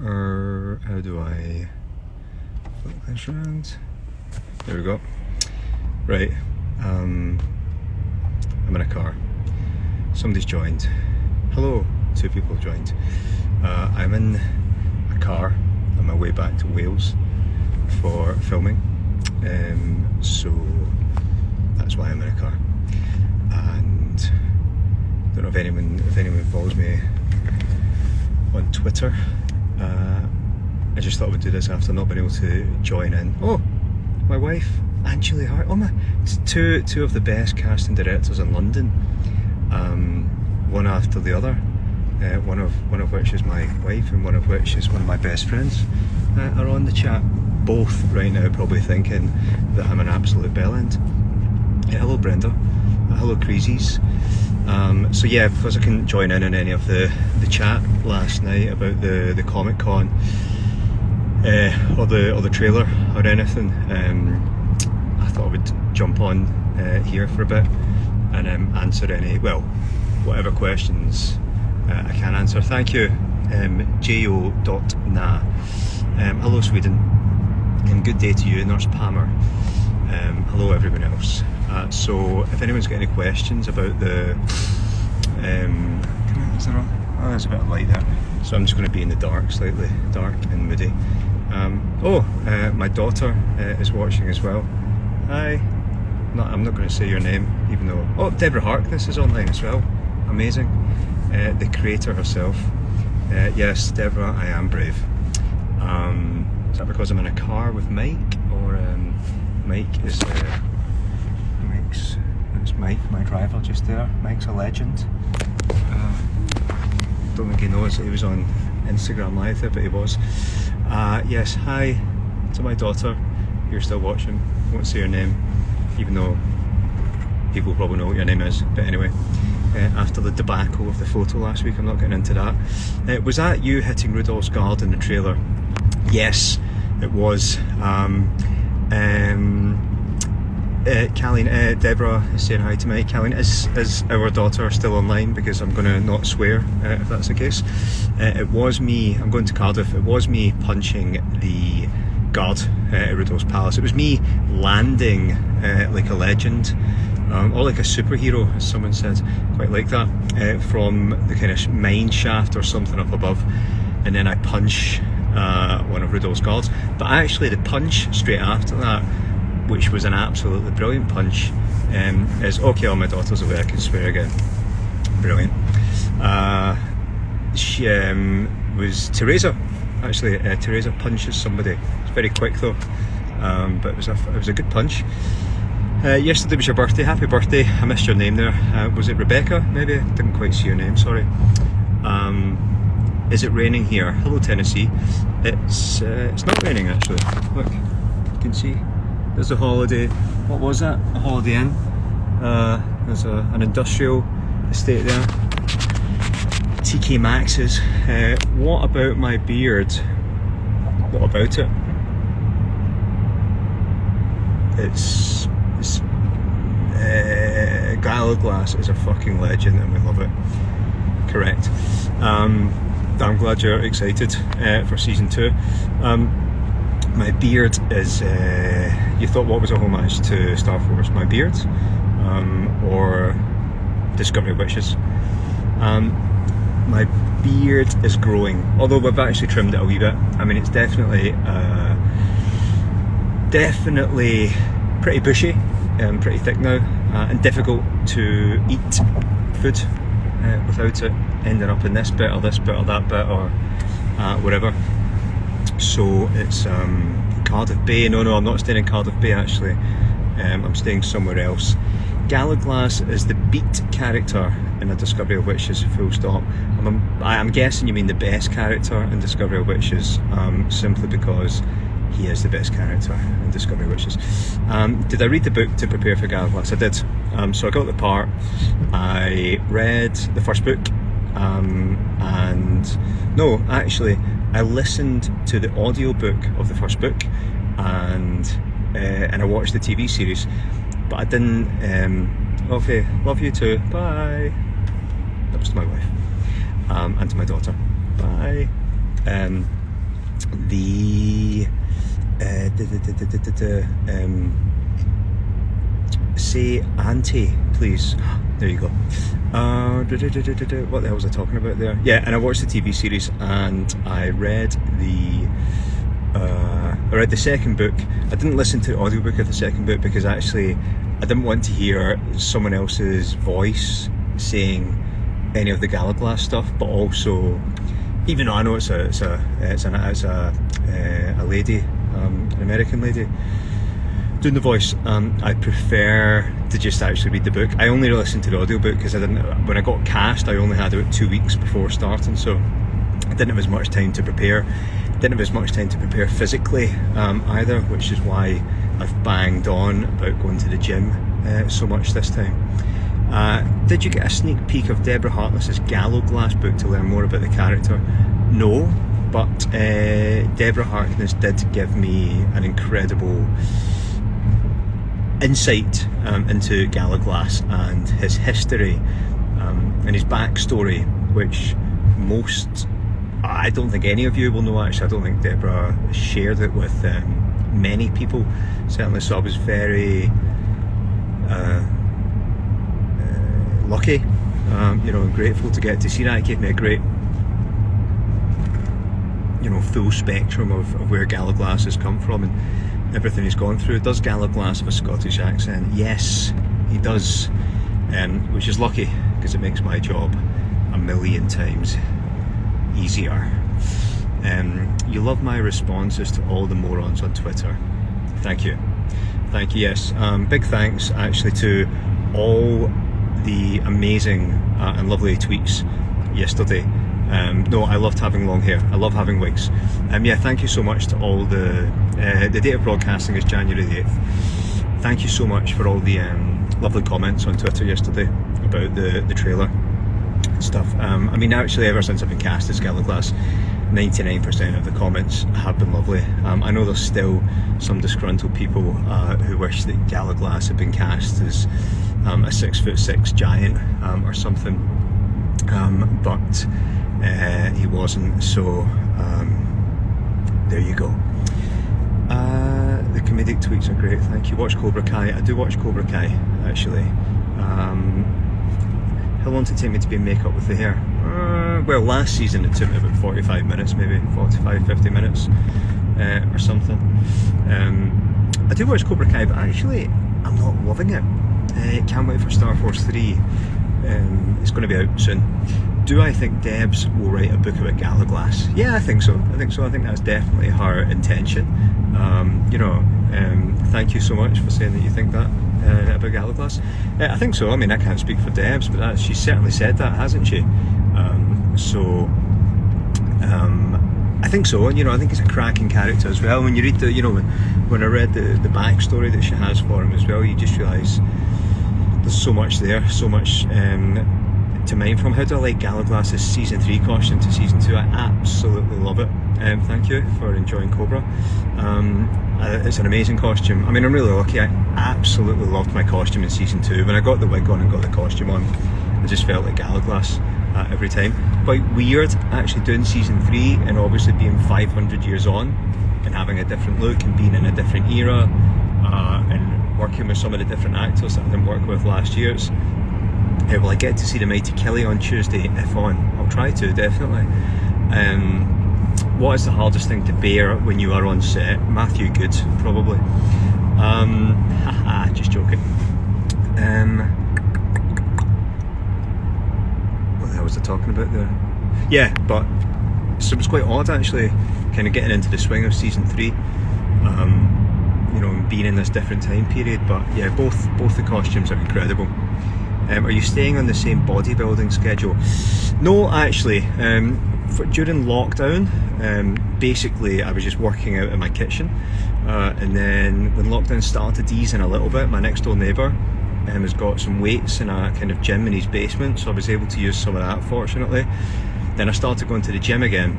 Or how do I flip this around? There we go. Right, I'm in a car. Somebody's joined. Hello, 2 people have joined. I'm in a car on my way back to Wales for filming, so that's why I'm in a car. And I don't know if anyone follows me on Twitter. I just thought I would do this after not being able to join in. Oh, my wife, Angela Hart. Oh my, it's two of the best casting directors in London. One after the other. One of which is my wife, and one of which is one of my best friends, are on the chat. Both right now probably thinking that I'm an absolute bellend. Hello Brenda. Hello Creesies. So yeah, because I couldn't join in on any of the chat last night about the Comic Con or the trailer or anything, I thought I would jump on here for a bit and answer any, well, whatever questions I can answer. Thank you, jo.na. Hello Sweden, and good day to you, Nurse Palmer. Hello everyone else. So if anyone's got any questions about the is there oh, there's a bit of light there, so I'm just going to be in the dark, slightly dark and moody. My daughter is watching as well. Hi. I'm not going to say your name, even though, oh, Deborah Harkness is online as well. Amazing. The creator herself. Yes, Deborah, I am brave. Is that because I'm in a car with Mike, or Mike is it's Mike, my driver, just there. Mike's a legend. Don't think he knows that he was on Instagram Live there, but he was. Yes, hi to my daughter. You're still watching. I won't say your name, even though people probably know what your name is. But anyway, after the debacle of the photo last week, I'm not getting into that. Was that you hitting Rudolph's guard in the trailer? Yes, it was. Colleen, Deborah is saying hi to me. Colleen, is our daughter still online? Because I'm going to not swear if that's the case. It was me, I'm going to Cardiff, it was me punching the guard at Rudolph's Palace. It was me landing like a legend, or like a superhero, as someone said, quite like that, from the kind of mine shaft or something up above, and then I punch one of Rudolph's guards. But actually the punch straight after that, which was an absolutely brilliant punch, is, okay, all my daughter's away, I can swear again. Brilliant. She was Teresa, actually. Teresa punches somebody. It's very quick though, but it was a good punch. Yesterday was your birthday. Happy birthday. I missed your name there. Was it Rebecca? Maybe? I didn't quite see your name, sorry. Is it raining here? Hello Tennessee. It's not raining actually. Look, you can see. There's a Holiday, what was that? A Holiday Inn. There's an industrial estate there. TK Maxx's. What about my beard? What about it? It's Galaglass is a fucking legend and we love it. Correct. I'm glad you're excited for season 2. My beard is, you thought what was a homage to Star Wars? My beard, or Discovery of Witches. My beard is growing, although we've actually trimmed it a wee bit. I mean, it's definitely pretty bushy and pretty thick now, and difficult to eat food without it ending up in this bit or that bit or whatever. So it's Cardiff Bay. No, I'm not staying in Cardiff Bay actually. I'm staying somewhere else. Galaglass is the beat character in A Discovery of Witches, full stop. I'm guessing you mean the best character in Discovery of Witches, simply because he is the best character in Discovery of Witches. Did I read the book to prepare for Galaglass? I did. So I got the part, I read the first book, and no, actually, I listened to the audiobook of the first book, and I watched the TV series, but I didn't. Okay, love you too. Bye. That was to my wife, and to my daughter. Bye. the say auntie, please. There you go. What the hell was I talking about there? Yeah, and I watched the TV series, and I read the second book. I didn't listen to the audiobook of the second book because actually I didn't want to hear someone else's voice saying any of the Galaglass stuff, but also, even though I know it's a lady, an American lady doing the voice, I prefer to just actually read the book. I only listened to the audiobook because when I got cast, I only had about 2 weeks before starting, so I didn't have as much time to prepare. Didn't have as much time to prepare physically either, which is why I've banged on about going to the gym so much this time. Did you get a sneak peek of Deborah Harkness's Galaglass book to learn more about the character? No, but Deborah Harkness did give me an incredible insight into Galaglass and his history and his backstory, which I don't think any of you will know. Actually, I don't think Deborah shared it with many people, certainly, so I was very lucky, and grateful to get to see that. It gave me a great, full spectrum of where Galaglass has come from and everything he's gone through. Does Galaglass have a Scottish accent? Yes, he does, which is lucky because it makes my job a million times easier. You love my responses to all the morons on Twitter. Thank you. Yes, big thanks actually to all the amazing and lovely tweets yesterday. No, I loved having long hair. I love having wigs. Yeah, thank you so much to all the date of broadcasting is January the 8th. Thank you so much for all the lovely comments on Twitter yesterday about the trailer and stuff. I mean, actually, ever since I've been cast as Galaglass, 99% of the comments have been lovely. I know there's still some disgruntled people who wish that Galaglass had been cast as a 6'6" giant or something, but he wasn't, so there you go. The comedic tweets are great, thank you. Watch Cobra Kai. I do watch Cobra Kai, actually. How long did it take me to be in makeup with the hair? Well, last season it took me about 45 minutes, maybe 45-50 minutes or something. I do watch Cobra Kai, but actually I'm not loving it. Can't wait for Star Force 3. It's going to be out soon. Do I think Debs will write a book about Galaglass? Yeah, I think so. I think that's definitely her intention. Thank you so much for saying that you think that about Galaglass. I think so. I mean, I can't speak for Debs, but she's certainly said that, hasn't she? I think so. And I think he's a cracking character as well. When you read when I read the backstory that she has for him as well, you just realise there's so much there, so much to mine from. How do I like Galaglass's season 3 costume to season 2? I absolutely love it. Thank you for enjoying Cobra. It's an amazing costume. I mean, I'm really lucky. I absolutely loved my costume in season 2. When I got the wig on and got the costume on, I just felt like Galaglass every time. Quite weird actually doing season 3 and obviously being 500 years on and having a different look and being in a different era and working with some of the different actors that I didn't work with last year. Will I get to see the Mighty Kelly on Tuesday? If on, I'll try to, definitely. What is the hardest thing to bear when you are on set? Matthew Good, probably. Haha, just joking. What the hell was I talking about there? Yeah, but so it was quite odd actually, kind of getting into the swing of season 3. Being in this different time period. But yeah, both the costumes are incredible. Are you staying on the same bodybuilding schedule? No, actually. During lockdown, basically I was just working out in my kitchen, and then when lockdown started to ease in a little bit, my next door neighbour has got some weights in a kind of gym in his basement, so I was able to use some of that, fortunately. Then I started going to the gym again.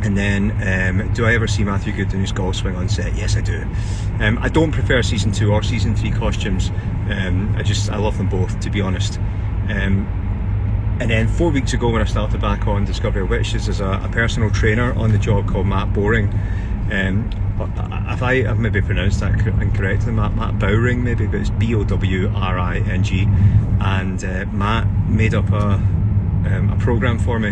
And then, do I ever see Matthew Good in his golf swing on set? Yes, I do. I don't prefer season 2 or season 3 costumes. I love them both, to be honest. And then 4 weeks ago when I started back on Discovery of Witches as a personal trainer on the job called Matt Boring, if I've maybe pronounced that incorrectly, Matt Bowring maybe, but it's Bowring, and Matt made up a program for me,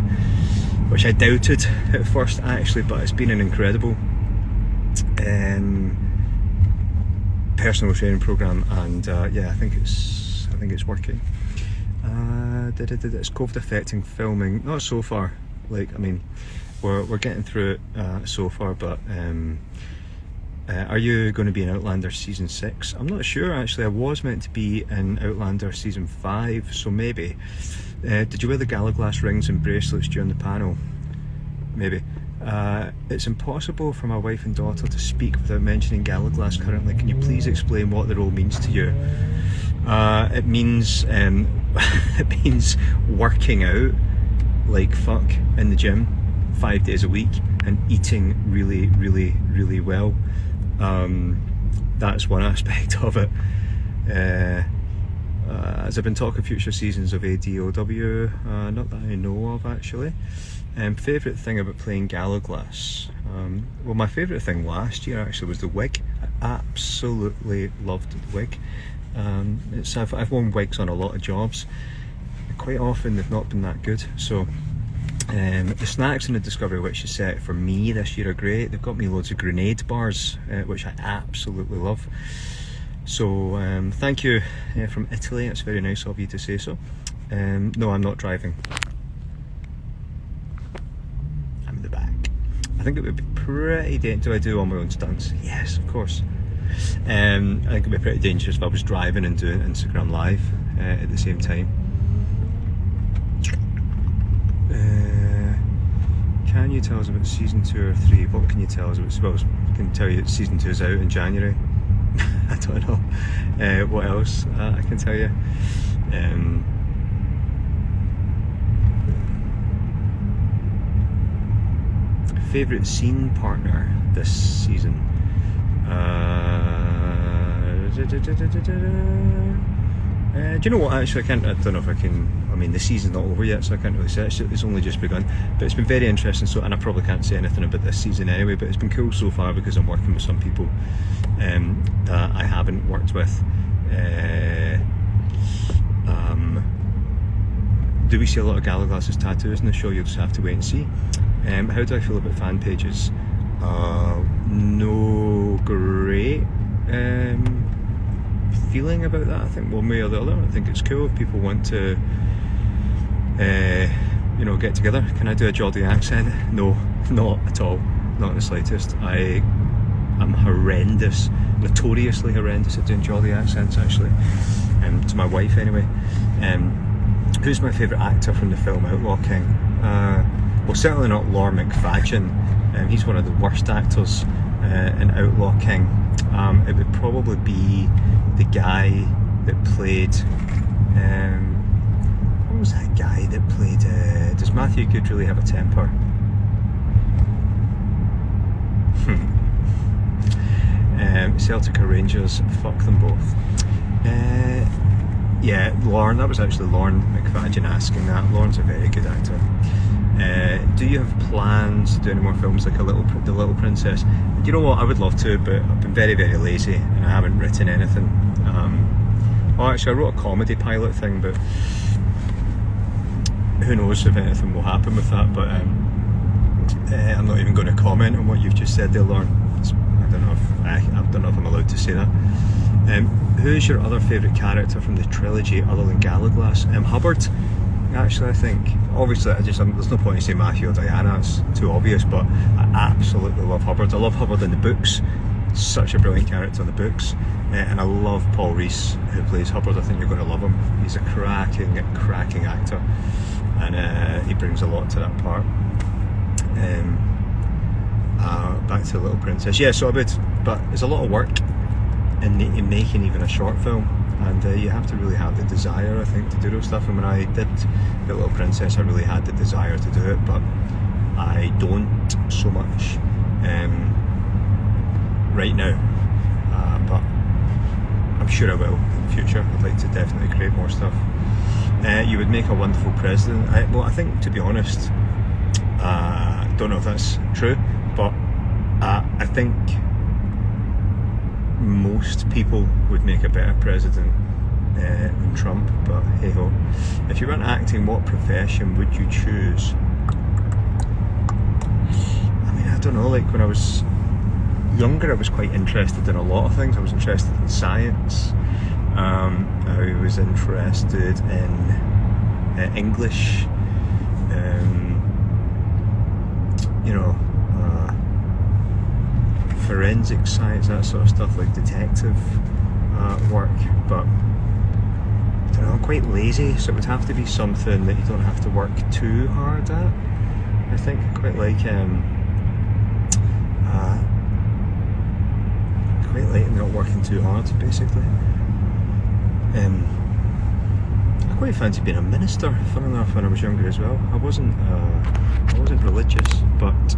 which I doubted at first actually, but it's been an incredible personal training program, and yeah, I think it's working. It's COVID affecting filming, not so far. Like, I mean, we're getting through it so far, but are you going to be in Outlander season 6? I'm not sure actually. I was meant to be in Outlander season 5, so maybe. Did you wear the gala glass rings and bracelets during the panel? Maybe. It's impossible for my wife and daughter to speak without mentioning gala glass currently. Can you please explain what the role means to you? It means it means working out like fuck in the gym 5 days a week and eating really, really, really well. That's one aspect of it. As I've been talking future seasons of ADOW, not that I know of actually. Favourite thing about playing gala glass? Well, my favourite thing last year actually was the wig. I absolutely loved the wig. I've worn wigs on a lot of jobs. Quite often they've not been that good. So the snacks in the Discovery Witches set for me this year are great. They've got me loads of grenade bars, which I absolutely love. So thank you from Italy. It's very nice of you to say so. No, I'm not driving. I'm in the back. I think it would be pretty dangerous. Do I do all my own stunts? Yes, of course. I think it would be pretty dangerous if I was driving and doing Instagram Live at the same time. Can you tell us about season 2 or 3? What can you tell us about? Well, I can tell you season 2 is out in January. I don't know. What else I can tell you? Favourite scene partner this season? Do you know what, actually I don't know if I can, I mean the season's not over yet, so I can't really say. It's only just begun, but it's been very interesting, so, and I probably can't say anything about this season anyway, but it's been cool so far because I'm working with some people that I haven't worked with. Do we see a lot of gala glasses tattoos in the show? You'll just have to wait and see. How do I feel about fan pages? No great feeling about that. I think one way or the other. I think it's cool if people want to you know, get together. Can I do a Geordie accent? No, not at all, not in the slightest. I am horrendous, notoriously horrendous at doing Geordie accents actually, to my wife anyway. Who's my favourite actor from the film Outlaw King? Well, certainly not Lor McFadgen. He's one of the worst actors in Outlaw King. It would probably be the guy that played, what was that guy that played, does Matthew Good really have a temper? Celtic or Rangers, fuck them both. Yeah, Lorne, that was actually Lorne McFadgen asking that. Lorne's a very good actor. Do you have plans to do any more films like The Little Princess? Do you know what, I would love to, but I've been very, very lazy and I haven't written anything. Well, actually I wrote a comedy pilot thing, but who knows if anything will happen with that, but I'm not even going to comment on what you've just said there, Lauren. I don't know if I'm allowed to say that. Who's your other favourite character from the trilogy other than Galaglass? Hubbard, actually, I think. Obviously, there's no point in saying Matthew or Diana, it's too obvious, but I absolutely love Hubbard. I love Hubbard in the books, such a brilliant character in the books, and I love Paul Rees, who plays Hubbard. I think you're going to love him. He's a cracking actor, and he brings a lot to that part. Back to The Little Princess. Yeah, so but there's a lot of work in making even a short film, and you have to really have the desire, I think, to do those stuff. And when I did The Little Princess, I really had the desire to do it, but I don't so much right now. But I'm sure I will in the future. I'd like to definitely create more stuff. You would make a wonderful president. Well, I think, to be honest, don't know if that's true, but I think most people would make a better president than Trump, but hey ho. If you weren't acting, what profession would you choose? I mean, I don't know, like when I was younger I was quite interested in a lot of things. I was interested in science, I was interested in English, you know, forensic science, that sort of stuff, like detective work, but I don't know, I'm quite lazy, so it would have to be something that you don't have to work too hard at. I think I quite like not working too hard, basically. I quite fancy being a minister, fun enough, when I was younger as well. I wasn't religious, but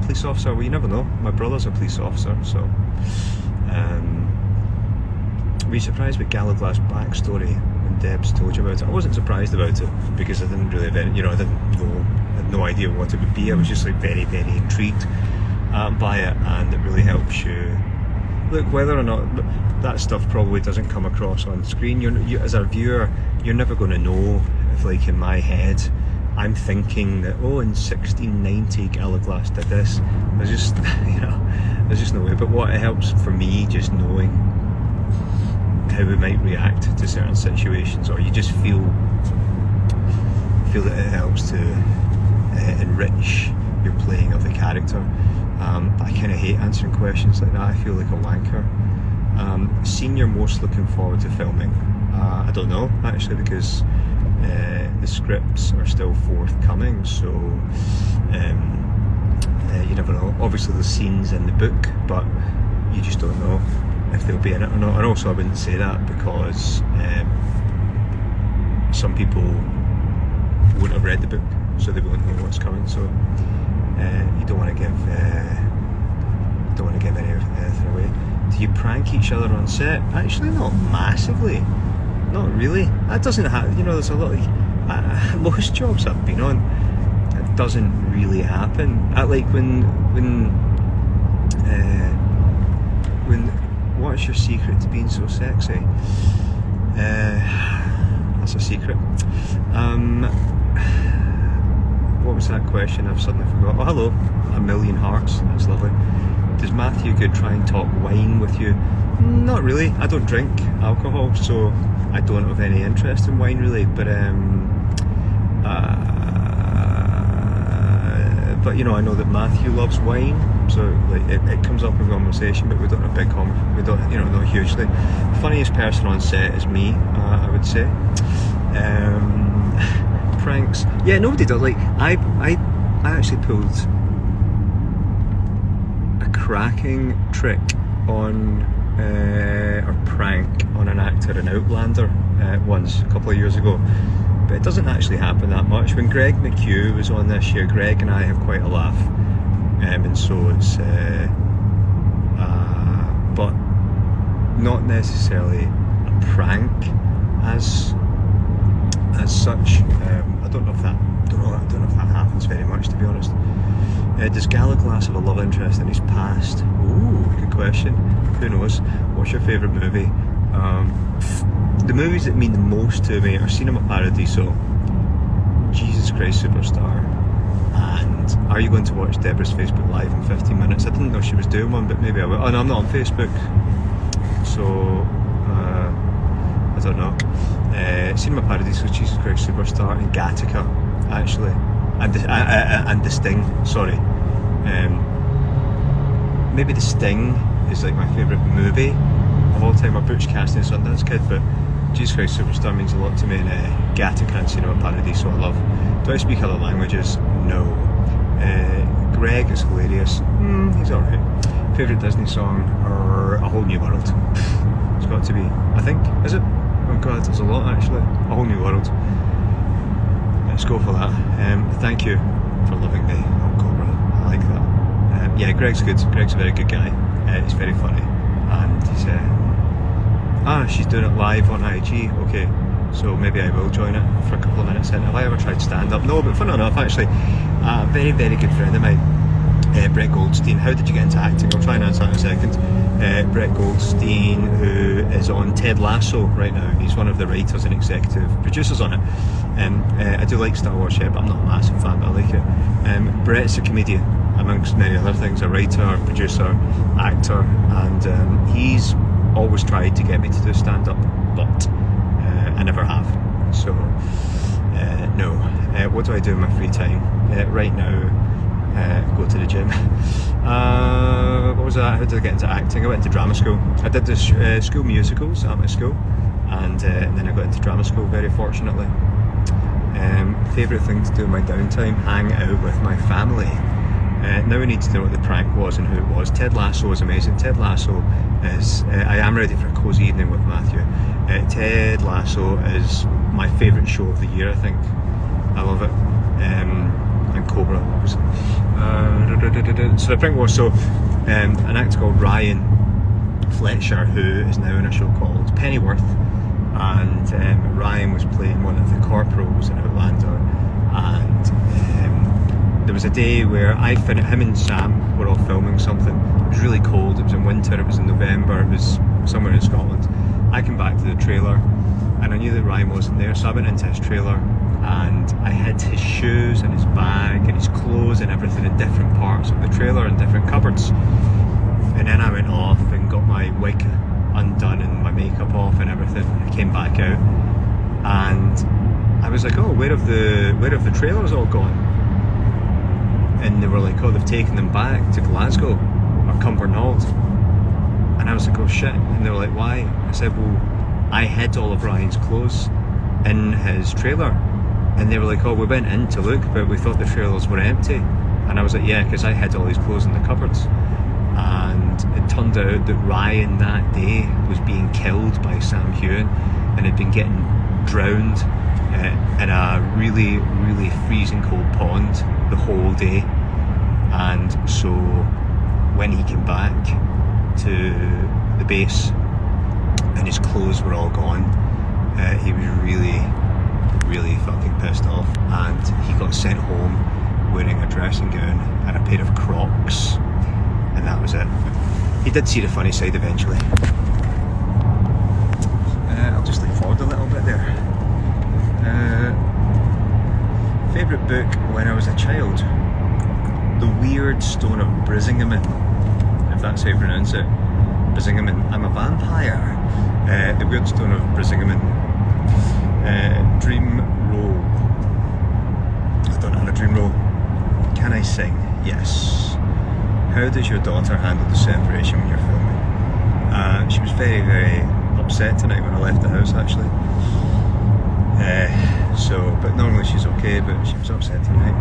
police officer, well, you never know. My brother's a police officer, so were you surprised with Gallagher's backstory when Debs told you about it? I wasn't surprised about it because I didn't really have any, you know, I had no idea what it would be. I was just like very, very intrigued by it, and it really helps you. Look, whether or not that stuff probably doesn't come across on screen, you as a viewer, you're never going to know if, like, in my head I'm thinking that, oh, in 1690 Gallagher did this. There's just, you know, there's just no way. But what it helps for me, just knowing how we might react to certain situations, or you just feel that it helps to enrich your playing of the character. But I kind of hate answering questions like that. I feel like a wanker. Scene you're most looking forward to filming? I don't know, actually, because the scripts are still forthcoming, so you never know. Obviously there's scenes in the book, but you just don't know if they'll be in it or not. And also I wouldn't say that because some people won't have read the book, so they won't know what's coming. So you don't want to give anything away. Do you prank each other on set? Actually, not massively. Not really. That doesn't happen. You know, there's a lot of most jobs I've been on, it doesn't really happen. Like when what's your secret to being so sexy? That's a secret. What was that question? I've suddenly forgot. Oh, hello, a million hearts. That's lovely. Does Matthew Good try and talk wine with you? Not really. I don't drink alcohol, so I don't have any interest in wine really. But you know, I know that Matthew loves wine, so like it comes up in conversation, but we don't have big we don't, you know, not hugely. Funniest person on set is me, I would say. Pranks, yeah, nobody does. Like I actually pulled a cracking trick on or prank on an actor in Outlander once, a couple of years ago, but it doesn't actually happen that much. When Greg McHugh was on this year, Greg and I have quite a laugh, and so it's but not necessarily a prank as such. I don't know if that happens very much, to be honest. Does Gallaglass have a love interest in his past? Ooh, good question. Who knows? What's your favourite movie? The movies that mean the most to me are Cinema Paradiso, Jesus Christ Superstar, and Are You Going to Watch Deborah's Facebook Live in 15 minutes? I didn't know she was doing one, but maybe I will. Oh no, I'm not on Facebook, so I don't know. Cinema Paradiso, Jesus Christ Superstar, and Gattaca, actually, and The Sting. Sorry, maybe The Sting is like my favourite movie of all time. I'm a Butch Cassidy and Sundance kid, but Jesus Christ Superstar means a lot to me, and Gattaca and Cinema Paradiso I love. Do I speak other languages? No. Greg is hilarious. He's alright. Favourite Disney song? Or A Whole New World? It's got to be, I think. Is it? Oh god, there's a lot actually. A Whole New World. Let's go for that. Thank you for loving me on Cobra. I like that. Yeah, Greg's good. Greg's a very good guy. He's very funny. And he's she's doing it live on IG. Okay, so maybe I will join it for a couple of minutes in. Have I ever tried stand-up? No, but fun enough actually. A very, very good friend of mine, Brett Goldstein. How did you get into acting? I'll try and answer that in a second. Brett Goldstein, who is on Ted Lasso right now. He's one of the writers and executive producers on it. I do like Star Wars, yeah, but I'm not a massive fan, but I like it. Brett's a comedian, amongst many other things, a writer, producer, actor, and he's always tried to get me to do stand-up, but I never have. So, no. What do I do in my free time? Right now, go to the gym. What was that? How did I get into acting? I went into drama school. I did the school musicals at my school, and then I got into drama school, very fortunately. Favourite thing to do in my downtime? Hang out with my family. Now we need to know what the prank was and who it was. Ted Lasso was amazing. Ted Lasso is... I am ready for a cosy evening with Matthew. Ted Lasso is my favourite show of the year, I think. I love it. And Cobra, obviously. So the prank was, an actor called Ryan Fletcher, who is now in a show called Pennyworth, and Ryan was playing one of the corporals in Outlander, and there was a day where him and Sam were all filming something. It was really cold, it was in winter, it was in November, it was somewhere in Scotland. I came back to the trailer and I knew that Ryan wasn't there, so I went into his trailer and I hid his shoes and his bag and his clothes and everything in different parts of the trailer in different cupboards. And then I went off and got my wig undone and my makeup off and everything. I came back out and I was like, oh, where have the trailers all gone? And they were like, oh, they've taken them back to Glasgow or Cumbernauld. And I was like, oh shit. And they were like, why? I said, well, I hid all of Ryan's clothes in his trailer. And they were like, oh, we went in to look, but we thought the trailers were empty. And I was like, yeah, because I hid all his clothes in the cupboards. And it turned out that Ryan that day was being killed by Sam Heughan and had been getting drowned in a really, really freezing cold pond the whole day. And so when he came back to the base and his clothes were all gone, he was really, really fucking pissed off, and he got sent home wearing a dressing gown and a pair of Crocs, and that was it. He did see the funny side eventually. I'll just lean forward a little bit there. Favourite book when I was a child? The Weird Stone of Brisingamen, if that's how you pronounce it. Brisingamen. I'm a vampire. The Weird Stone of Brisingamen. Dream role. I don't have a dream role. Can I sing? Yes. How does your daughter handle the separation when you're filming? She was very, very upset tonight when I left the house, actually. But normally she's okay, but she was upset tonight.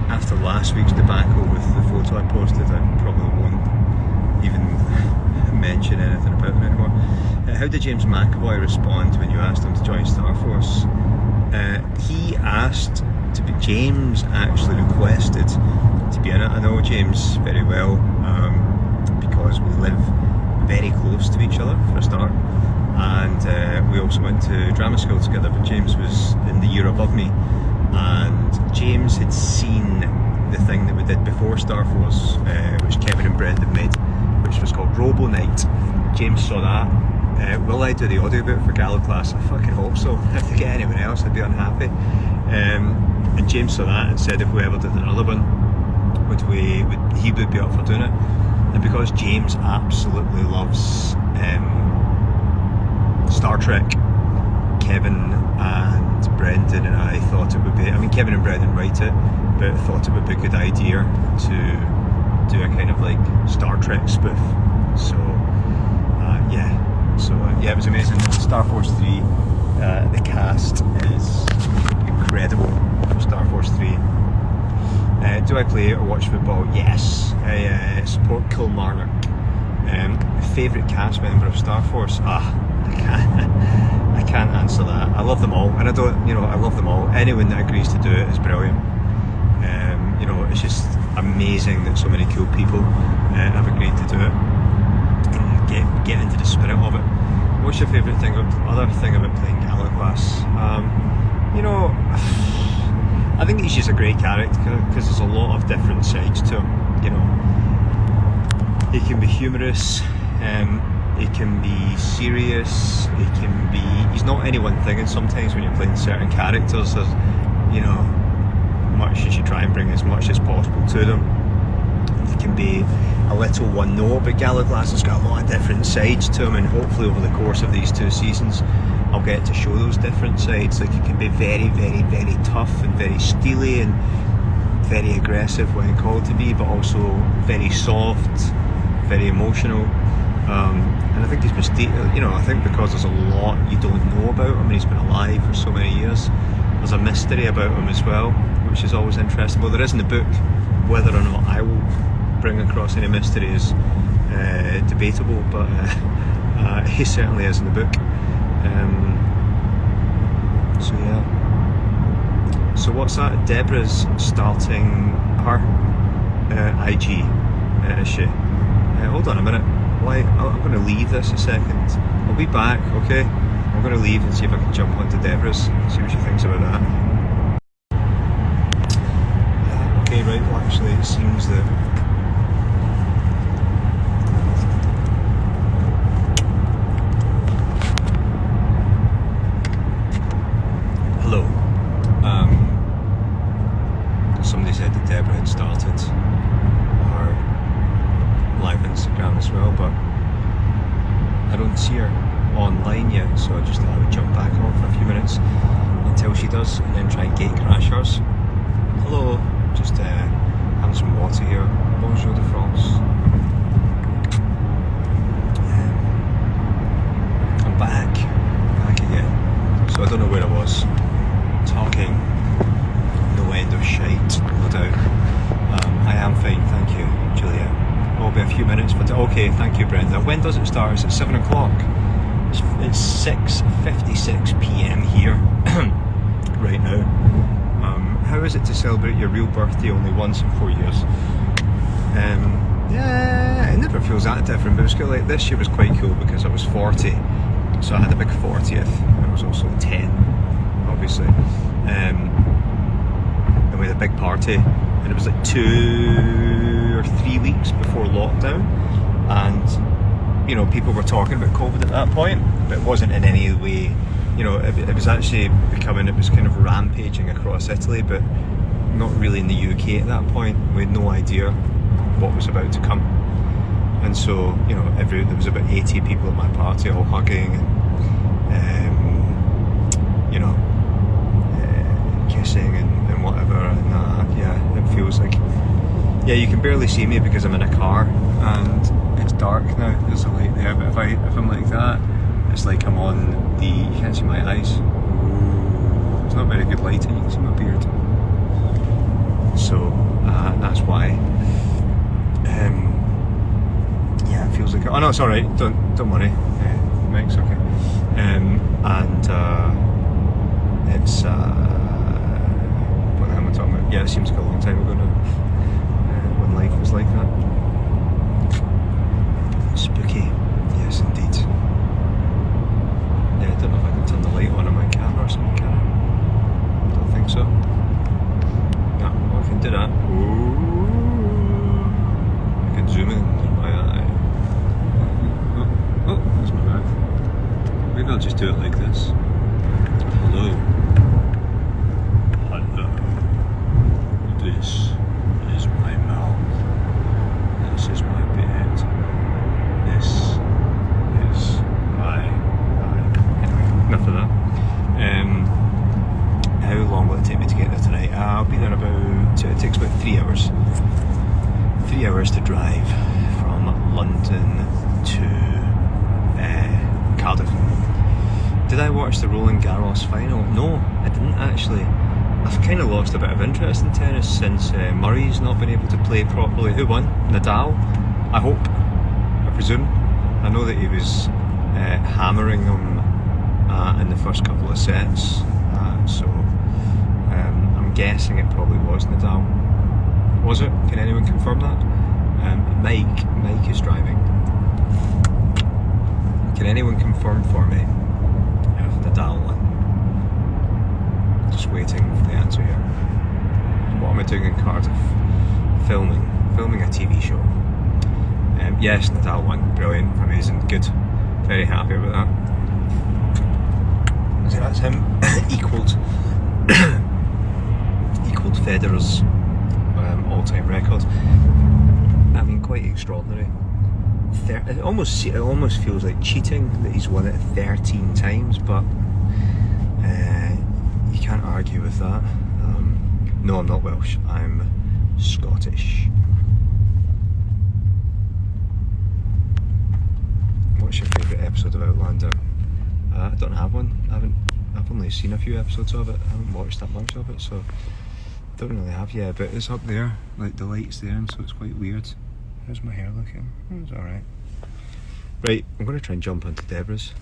After last week's debacle with the photo I posted, I probably won't even mention anything about it anymore. How did James McAvoy respond when you asked him to join Star Force? He asked to be... James actually requested to be in it. I know James very well because we live very close to each other for a start, and we also went to drama school together, but James was in the year above me, and James had seen the thing that we did before Star Force, which Kevin and Brendan made, which was called Robo Night. James saw that. Will I do the audiobook for Gallo Class? I fucking hope so. If they get anyone else, I'd be unhappy. And James saw that and said if we ever did another one, he would be up for doing it. And because James absolutely loves Star Trek, Kevin and Brendan and I thought it would be, I mean Kevin and Brendan write it, but thought it would be a good idea to do a kind of like Star Trek spoof. So yeah, it was amazing. Star Force 3, the cast is incredible for Star Force 3. Do I play or watch football? Yes. I support Kilmarnock. Favourite cast member of Star Force? I can't answer that. I love them all, and I love them all. Anyone that agrees to do it is brilliant. It's just amazing that so many cool people have agreed to do it. Get into the spirit of it. What's your favourite other thing about playing Gallaglass? You know, I think he's just a great character because there's a lot of different sides to him. You know, he can be humorous, he can be serious, he's not any one thing, and sometimes when you're playing certain characters, there's, you know, you should try and bring as much as possible to them. He can be a little one note, but Gallaglass has got a lot of different sides to him, and hopefully over the course of these 2 seasons I'll get to show those different sides. Like, he can be very, very, very tough and very steely and very aggressive when called to be, but also very soft, very emotional. And I think he's mistaken, you know, I think because there's a lot you don't know about him, and he's been alive for so many years, there's a mystery about him as well, which is always interesting. Well, there is in the book. Whether or not I will bring across any mystery is debatable, but he certainly is in the book. So yeah. So what's that? Deborah's starting her IG, is she? Hold on a minute. I'm going to leave this a second. I'll be back, okay? I'm going to leave and see if I can jump onto Deborah's, see what she thinks about that. Okay, right, well actually it seems that hello. Somebody said that Deborah had started her live Instagram as well, but I don't see her online yet, so I just thought I would jump back on for a few minutes until she does, and then try and gate crash hers. Hello, just having some water here. Bonjour de France. I'm back again. So I don't know where I was. Talking no end of shite, no doubt. I am fine, thank you, Julia. It'll be a few minutes, but okay, thank you, Brenda. When does it start? Is it 7 o'clock? It's 6:56 PM here right now. How is it to celebrate your real birthday only once in 4 years? Yeah, it never feels that different, but it was good. Like, this year was quite cool because I was 40, so I had a big 40th. I was also 10, obviously. And we had a big party, and it was like 2 or 3 weeks before lockdown, and you know, people were talking about COVID at that point, but it wasn't in any way, you know, it was actually becoming, it was kind of rampaging across Italy, but not really in the UK at that point. We had no idea what was about to come, and so, you know, there was about 80 people at my party, all hugging and you know, kissing and whatever, and yeah, it feels like, yeah, you can barely see me because I'm in a car and it's dark now. There's a light there, but if I'm like that, it's like I'm on you can't see my eyes. It's not very good lighting. You can see my beard. So that's why. Yeah, it feels like. Oh no, it's all right. Don't worry. Mike's okay. And it's what am I talking about? Yeah, it seems like a long time ago now. When life was like that. Spooky, yes indeed. Yeah, I don't know if I can turn the light on my camera or something, can I? I don't think so. No, well, I can do that. Ooh. I can zoom in my eye. Oh, that's my mouth. Maybe I'll just do it like this. Hello. Hello. This is my mouth. This is my beard. This is my eye. Anyway, enough of that. How long will it take me to get there tonight? I'll be there it takes about 3 hours. 3 hours to drive from London to Cardiff. Did I watch the Roland Garros final? No, I didn't actually. I've kind of lost a bit of interest in tennis since Murray's not been able to play properly. Who won? Nadal? I hope. I presume. I know that he was hammering him in the first couple of sets, so I'm guessing it probably was Nadal. Was it? Can anyone confirm that? Mike is driving. Can anyone confirm for me if Nadal won? Just waiting for the answer here. What am I doing in Cardiff? Filming a TV show. Yes, Nadal won. Brilliant, amazing, good. Very happy about that. So that's him equalled Federer's all-time record. I mean, quite extraordinary. It almost feels like cheating that he's won it 13 times, but you can't argue with that. No, I'm not Welsh. I'm Scottish. What's your favourite episode of Outlander? I don't have one. I've only seen a few episodes of it. I haven't watched that much of it, so don't really have. Yeah, but it's up there, like the light's there, and so it's quite weird. How's my hair looking? It's alright. Right, I'm going to try and jump onto Deborah's.